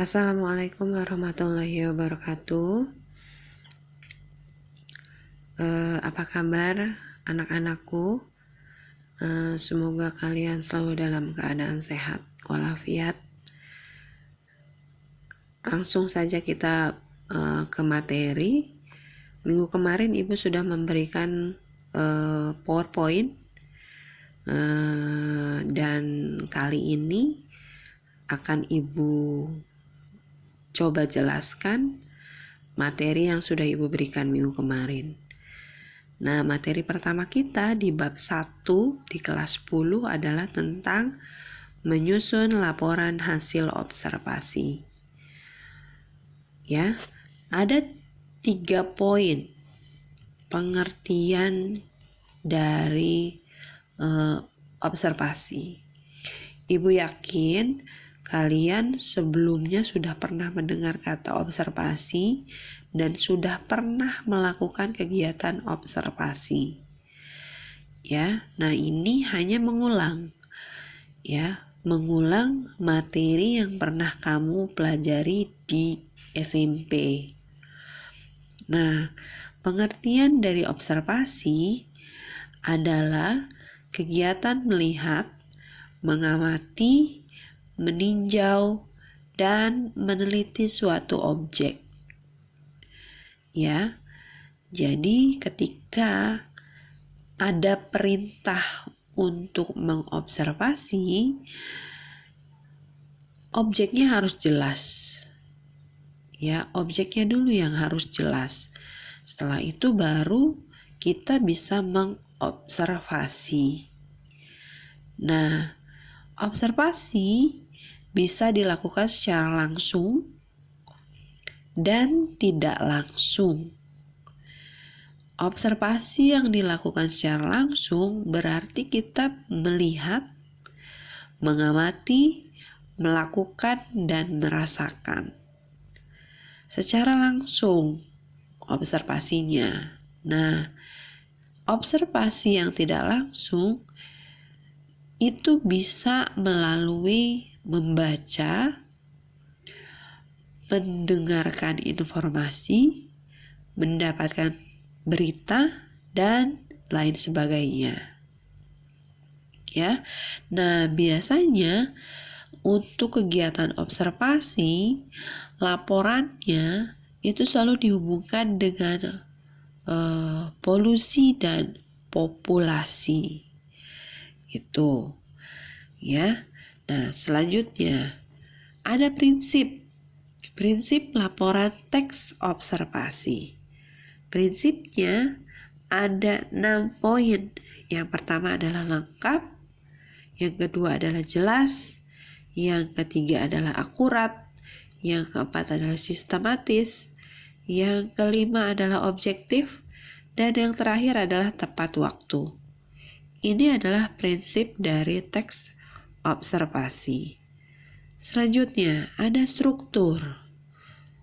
Assalamualaikum warahmatullahi wabarakatuh. Apa kabar anak-anakku? Semoga kalian selalu dalam keadaan sehat walafiat. Langsung saja kita ke materi. Minggu kemarin Ibu sudah memberikan PowerPoint, dan kali ini akan Ibu coba jelaskan materi yang sudah Ibu berikan minggu kemarin. Nah, materi pertama kita di bab 1 di kelas 10 adalah tentang menyusun laporan hasil observasi. Ya, ada 3 poin pengertian dari observasi. Ibu yakin kalian sebelumnya sudah pernah mendengar kata observasi dan sudah pernah melakukan kegiatan observasi. Ya, nah ini hanya mengulang. Ya, mengulang materi yang pernah kamu pelajari di SMP. Nah, pengertian dari observasi adalah kegiatan melihat, mengamati, meninjau, dan meneliti suatu objek. Ya, jadi ketika ada perintah untuk mengobservasi, objeknya harus jelas. Ya, objeknya dulu yang harus jelas. Setelah itu baru kita bisa mengobservasi. Nah, observasi bisa dilakukan secara langsung dan tidak langsung. Observasi yang dilakukan secara langsung berarti kita melihat, mengamati, melakukan, dan merasakan secara langsung observasinya. Nah, observasi yang tidak langsung itu bisa melalui membaca, mendengarkan informasi, mendapatkan berita, dan lain sebagainya. Ya. Nah, biasanya untuk kegiatan observasi, laporannya itu selalu dihubungkan dengan polusi dan populasi. Itu. Ya. Nah, selanjutnya ada prinsip laporan teks observasi. Prinsipnya ada 6 poin. Yang pertama adalah lengkap, yang kedua adalah jelas, yang ketiga adalah akurat, yang keempat adalah sistematis, yang kelima adalah objektif, dan yang terakhir adalah tepat waktu. Ini adalah prinsip dari teks observasi. Selanjutnya ada struktur.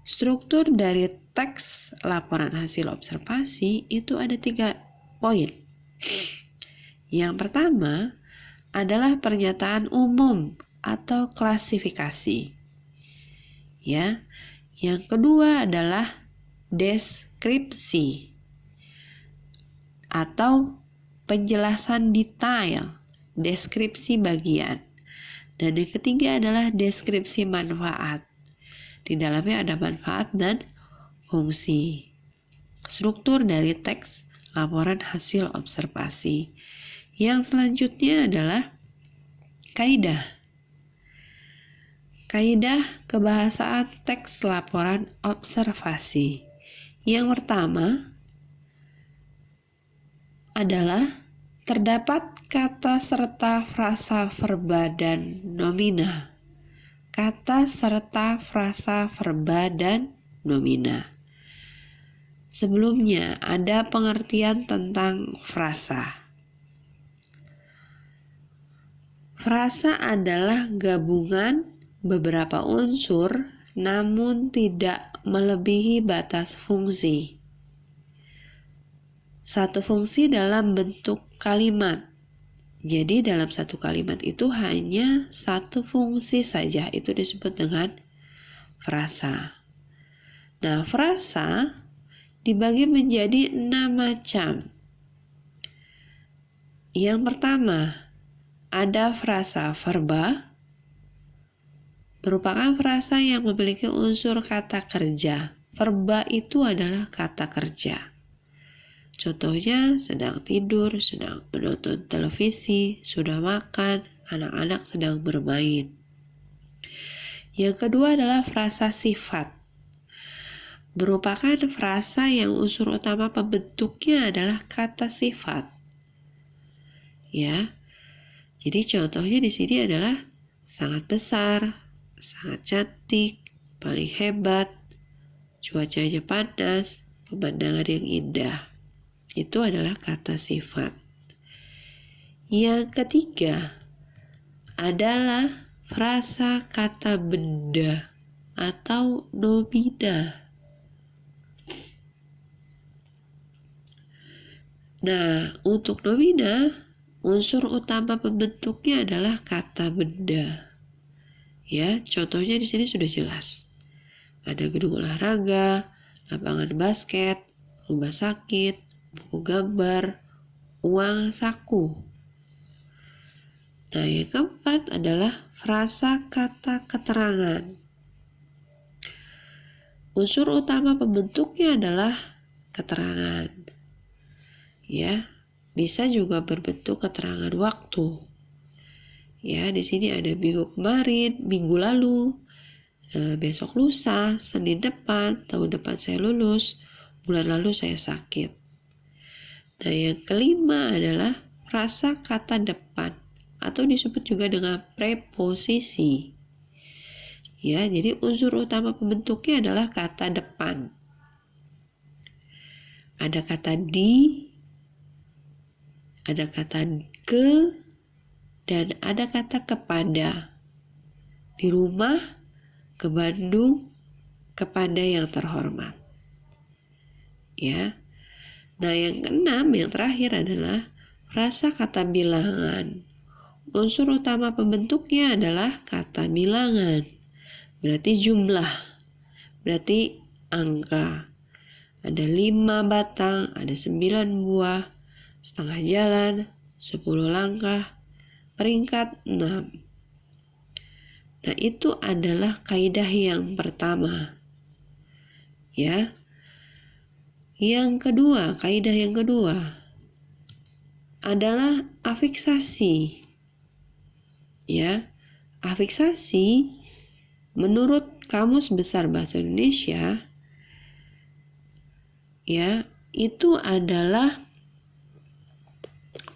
Struktur dari teks laporan hasil observasi itu ada 3 poin. Yang pertama adalah pernyataan umum atau klasifikasi. Ya. Yang kedua adalah deskripsi atau penjelasan detail, deskripsi bagian. Dan yang ketiga adalah deskripsi manfaat. Di dalamnya ada manfaat dan fungsi. Struktur dari teks laporan hasil observasi. Yang selanjutnya adalah kaidah. Kaidah kebahasaan teks laporan observasi. Yang pertama adalah terdapat kata serta frasa verba dan nomina. Kata serta frasa verba dan nomina. Sebelumnya ada pengertian tentang frasa. Frasa adalah gabungan beberapa unsur namun tidak melebihi batas fungsi. Satu fungsi dalam bentuk kalimat. Jadi dalam satu kalimat itu hanya satu fungsi saja, itu disebut dengan frasa. Nah, frasa dibagi menjadi 6 macam. Yang pertama, ada frasa verba, merupakan frasa yang memiliki unsur kata kerja. Verba itu adalah kata kerja. Contohnya sedang tidur, sedang menonton televisi, sudah makan, anak-anak sedang bermain. Yang kedua adalah frasa sifat. Merupakan frasa yang unsur utama pembentuknya adalah kata sifat. Ya. Jadi contohnya di sini adalah sangat besar, sangat cantik, paling hebat, cuacanya panas, pemandangan yang indah. Itu adalah kata sifat. Yang ketiga adalah frasa kata benda atau nomina. Nah, untuk nomina, unsur utama pembentuknya adalah kata benda. Ya, contohnya di sini sudah jelas. Ada gedung olahraga, lapangan basket, rumah sakit, buku gambar, uang saku. Nah, yang keempat adalah frasa kata keterangan. Unsur utama pembentuknya adalah keterangan. Ya, bisa juga berbentuk keterangan waktu. Ya, di sini ada minggu kemarin, minggu lalu, besok lusa, Senin depan, tahun depan saya lulus, bulan lalu saya sakit. Nah, yang kelima adalah frasa kata depan atau disebut juga dengan preposisi. Ya, jadi unsur utama pembentuknya adalah kata depan. Ada kata di, ada kata ke, dan ada kata kepada. Di rumah, ke Bandung, kepada yang terhormat. Ya. Nah, yang keenam, yang terakhir adalah frasa kata bilangan. Unsur utama pembentuknya adalah kata bilangan. Berarti jumlah. Berarti angka. Ada 5 batang, ada 9 buah, setengah jalan, 10 langkah, peringkat 6. Nah, itu adalah kaidah yang pertama. Ya. Yang kedua, kaidah yang kedua adalah afiksasi. Ya. Afiksasi menurut Kamus Besar Bahasa Indonesia, ya, itu adalah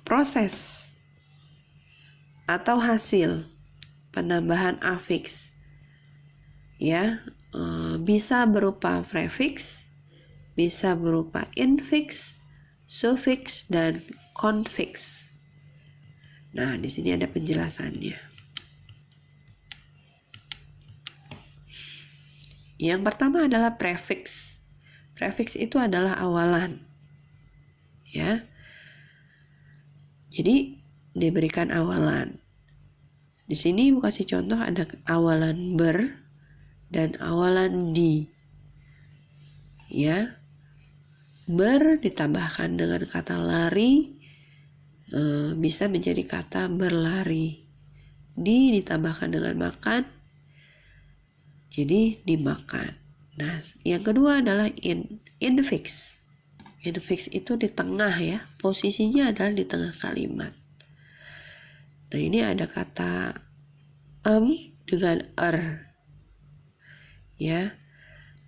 proses atau hasil penambahan afiks. Ya, bisa berupa prefiks, bisa berupa infiks, sufiks, dan konfiks. Nah, di sini ada penjelasannya. Yang pertama adalah prefiks. Prefiks itu adalah awalan. Ya. Jadi diberikan awalan. Di sini Ibu kasih contoh ada awalan ber dan awalan di. Ya. Ber ditambahkan dengan kata lari bisa menjadi kata berlari. Di ditambahkan dengan makan jadi dimakan. Nah, yang kedua adalah infiks. Infiks itu di tengah ya, posisinya adalah di tengah kalimat. Nah, ini ada kata dengan ya,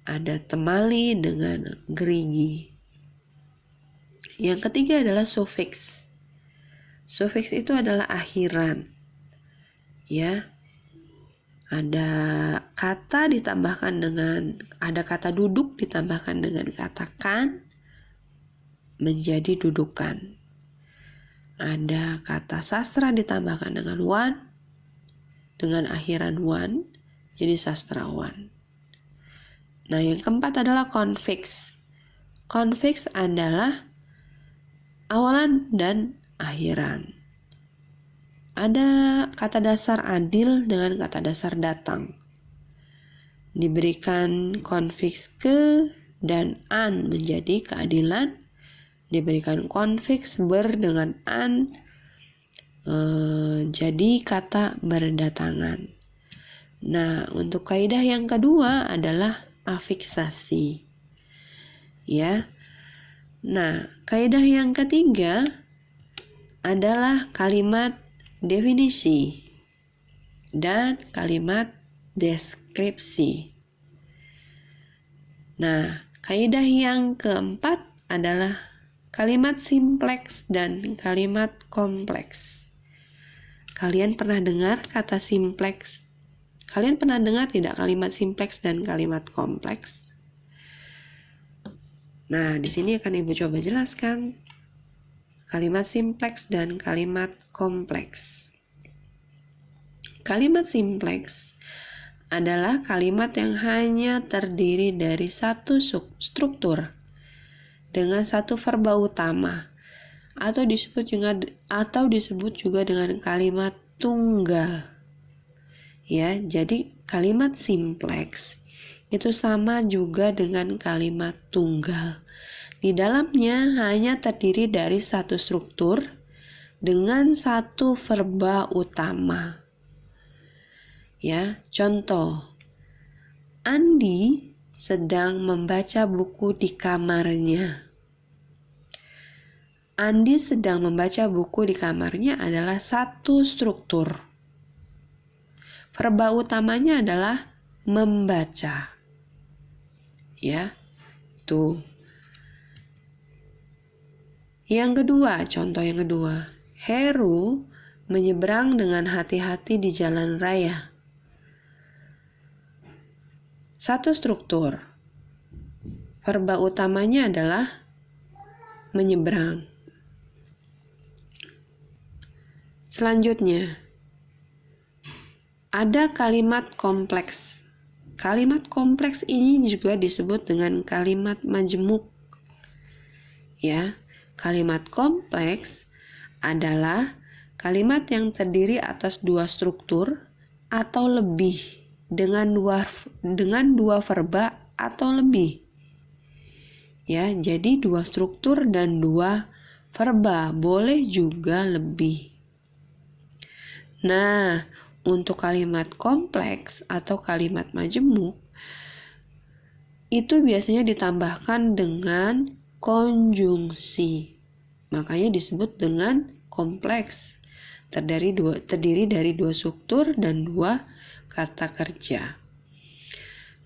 ada temali dengan gerigi. Yang ketiga adalah sufiks. Sufiks itu adalah akhiran. Ya. Ada kata ditambahkan dengan, ada kata duduk ditambahkan dengan kata kan menjadi dudukan. Ada kata sastra ditambahkan dengan wan dengan akhiran wan jadi sastrawan. Nah, yang keempat adalah konfiks. Konfiks adalah awalan dan akhiran. Ada kata dasar adil dengan kata dasar datang. Diberikan konfiks ke dan an menjadi keadilan. Diberikan konfiks ber dengan an jadi kata berdatangan. Nah, untuk kaidah yang kedua adalah afiksasi. Ya. Nah, kaidah yang ketiga adalah kalimat definisi dan kalimat deskripsi. Nah, kaidah yang keempat adalah kalimat simpleks dan kalimat kompleks. Kalian pernah dengar kata simpleks? Kalian pernah dengar tidak kalimat simpleks dan kalimat kompleks? Nah, di sini akan Ibu coba jelaskan kalimat simpleks dan kalimat kompleks. Kalimat simpleks adalah kalimat yang hanya terdiri dari satu struktur dengan satu verba utama atau disebut juga dengan kalimat tunggal. Ya, jadi kalimat simpleks itu sama juga dengan kalimat tunggal. Di dalamnya hanya terdiri dari satu struktur dengan satu verba utama. Ya, contoh. Andi sedang membaca buku di kamarnya. Andi sedang membaca buku di kamarnya adalah satu struktur. Verba utamanya adalah membaca. Ya, tuh. Yang kedua, contoh yang kedua. Heru menyeberang dengan hati-hati di jalan raya. Satu struktur. Verba utamanya adalah menyeberang. Selanjutnya, ada kalimat kompleks. Kalimat kompleks ini juga disebut dengan kalimat majemuk. Ya, kalimat kompleks adalah kalimat yang terdiri atas dua struktur atau lebih dengan dua verba atau lebih. Ya, jadi dua struktur dan dua verba, boleh juga lebih. Nah, untuk kalimat kompleks atau kalimat majemuk itu biasanya ditambahkan dengan konjungsi. Makanya disebut dengan kompleks. Terdiri dari dua struktur dan dua kata kerja.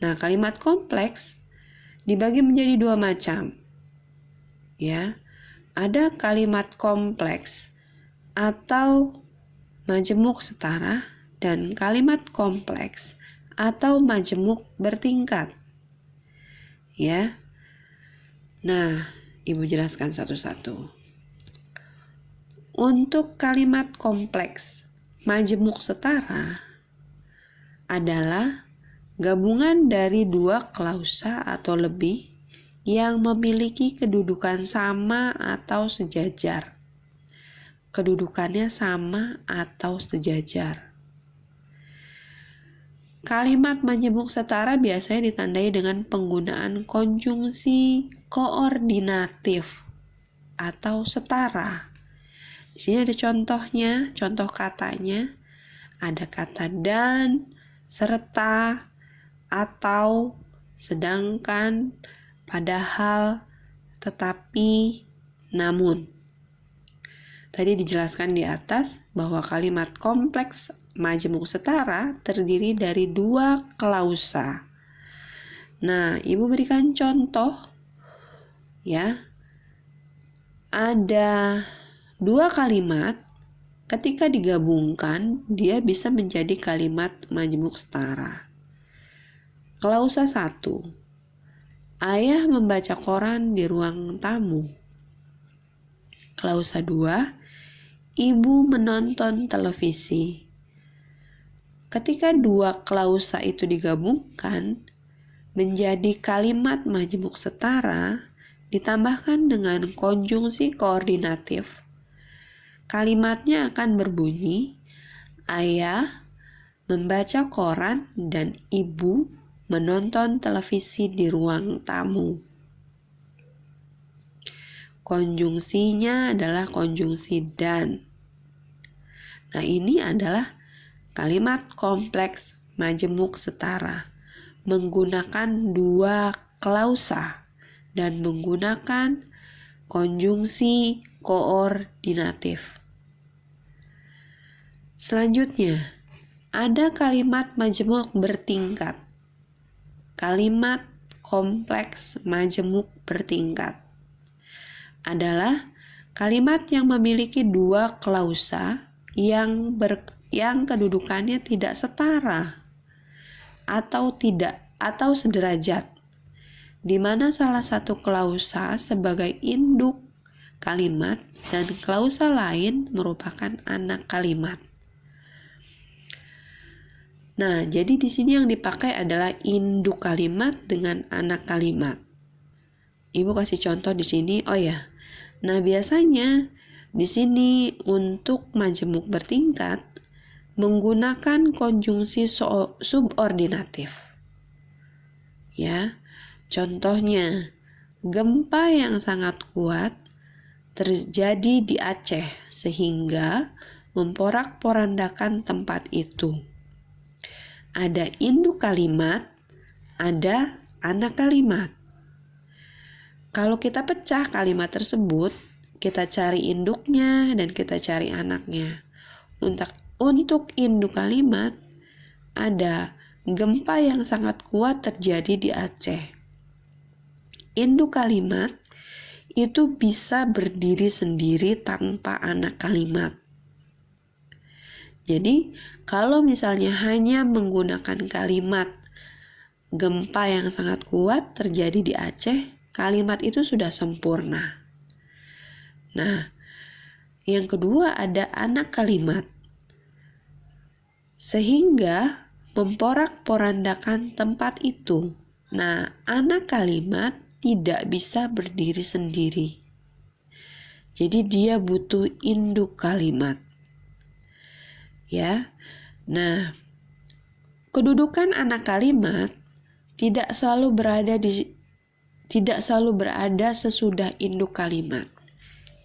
Nah, kalimat kompleks dibagi menjadi dua macam. Ya. Ada kalimat kompleks atau majemuk setara dan kalimat kompleks atau majemuk bertingkat. Ya. Nah, Ibu jelaskan satu-satu. Untuk kalimat kompleks majemuk setara adalah gabungan dari dua klausa atau lebih yang memiliki kedudukan sama atau sejajar. Kedudukannya sama atau sejajar. Kalimat majemuk setara biasanya ditandai dengan penggunaan konjungsi koordinatif atau setara. Di sini ada contohnya, contoh katanya. Ada kata dan, serta, atau, sedangkan, padahal, tetapi, namun. Tadi dijelaskan di atas bahwa kalimat kompleks majemuk setara terdiri dari dua klausa. Nah, Ibu berikan contoh. Ya. Ada dua kalimat, ketika digabungkan, dia bisa menjadi kalimat majemuk setara. Klausa 1. Ayah membaca koran di ruang tamu. Klausa 2. Ibu menonton televisi. Ketika dua klausa itu digabungkan menjadi kalimat majemuk setara, ditambahkan dengan konjungsi koordinatif, kalimatnya akan berbunyi, ayah membaca koran dan ibu menonton televisi di ruang tamu. Konjungsinya adalah konjungsi dan. Nah, ini adalah kalimat kompleks majemuk setara menggunakan dua klausa dan menggunakan konjungsi koordinatif. Selanjutnya, ada kalimat majemuk bertingkat. Kalimat kompleks majemuk bertingkat adalah kalimat yang memiliki dua klausa yang kedudukannya tidak setara atau sederajat, di mana salah satu klausa sebagai induk kalimat dan klausa lain merupakan anak kalimat. Nah, jadi di sini yang dipakai adalah induk kalimat dengan anak kalimat. Ibu kasih contoh di sini. Oh ya. Nah, biasanya di sini untuk majemuk bertingkat menggunakan konjungsi subordinatif. Ya. Contohnya, gempa yang sangat kuat terjadi di Aceh sehingga memporak-porandakan tempat itu. Ada induk kalimat, ada anak kalimat. Kalau kita pecah kalimat tersebut, kita cari induknya dan kita cari anaknya. Untuk induk kalimat, ada gempa yang sangat kuat terjadi di Aceh. Induk kalimat itu bisa berdiri sendiri tanpa anak kalimat. Jadi, kalau misalnya hanya menggunakan kalimat gempa yang sangat kuat terjadi di Aceh, kalimat itu sudah sempurna. Nah, yang kedua ada anak kalimat. Sehingga memporak-porandakan tempat itu. Nah, anak kalimat tidak bisa berdiri sendiri. Jadi dia butuh induk kalimat. Ya. Nah, kedudukan anak kalimat tidak selalu berada sesudah induk kalimat.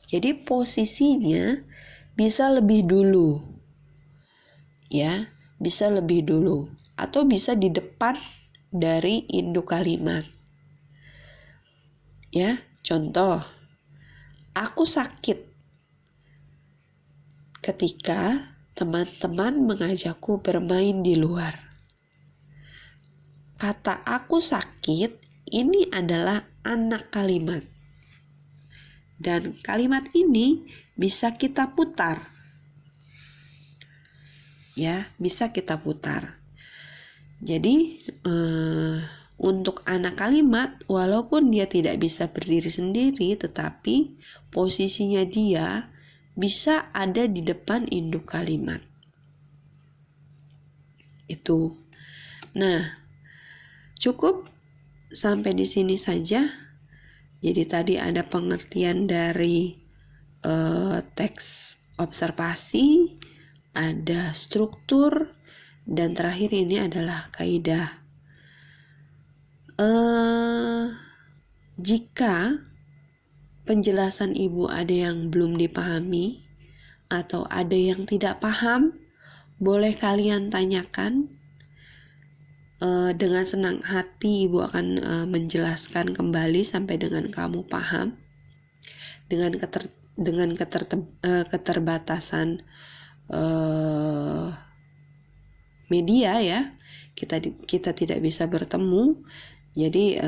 Jadi posisinya bisa lebih dulu. Ya, bisa lebih dulu atau bisa di depan dari induk kalimat. Ya, contoh, aku sakit ketika teman-teman mengajakku bermain di luar. Kata aku sakit ini adalah anak kalimat. Dan kalimat ini bisa kita putar. Ya, bisa kita putar. Jadi, untuk anak kalimat, walaupun dia tidak bisa berdiri sendiri, tetapi posisinya dia bisa ada di depan induk kalimat. Itu. Nah, cukup sampai di sini saja. Jadi tadi ada pengertian dari teks observasi, ada struktur, dan terakhir ini adalah kaidah. Jika penjelasan ibu ada yang belum dipahami atau ada yang tidak paham, boleh kalian tanyakan. Dengan senang hati ibu akan menjelaskan kembali sampai dengan kamu paham. Dengan keterbatasan media ya, kita tidak bisa bertemu. Jadi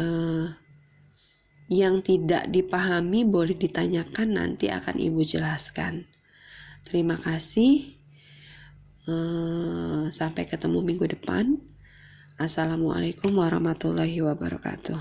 yang tidak dipahami boleh ditanyakan, nanti akan ibu jelaskan. Terima kasih. Sampai ketemu minggu depan. Assalamualaikum warahmatullahi wabarakatuh.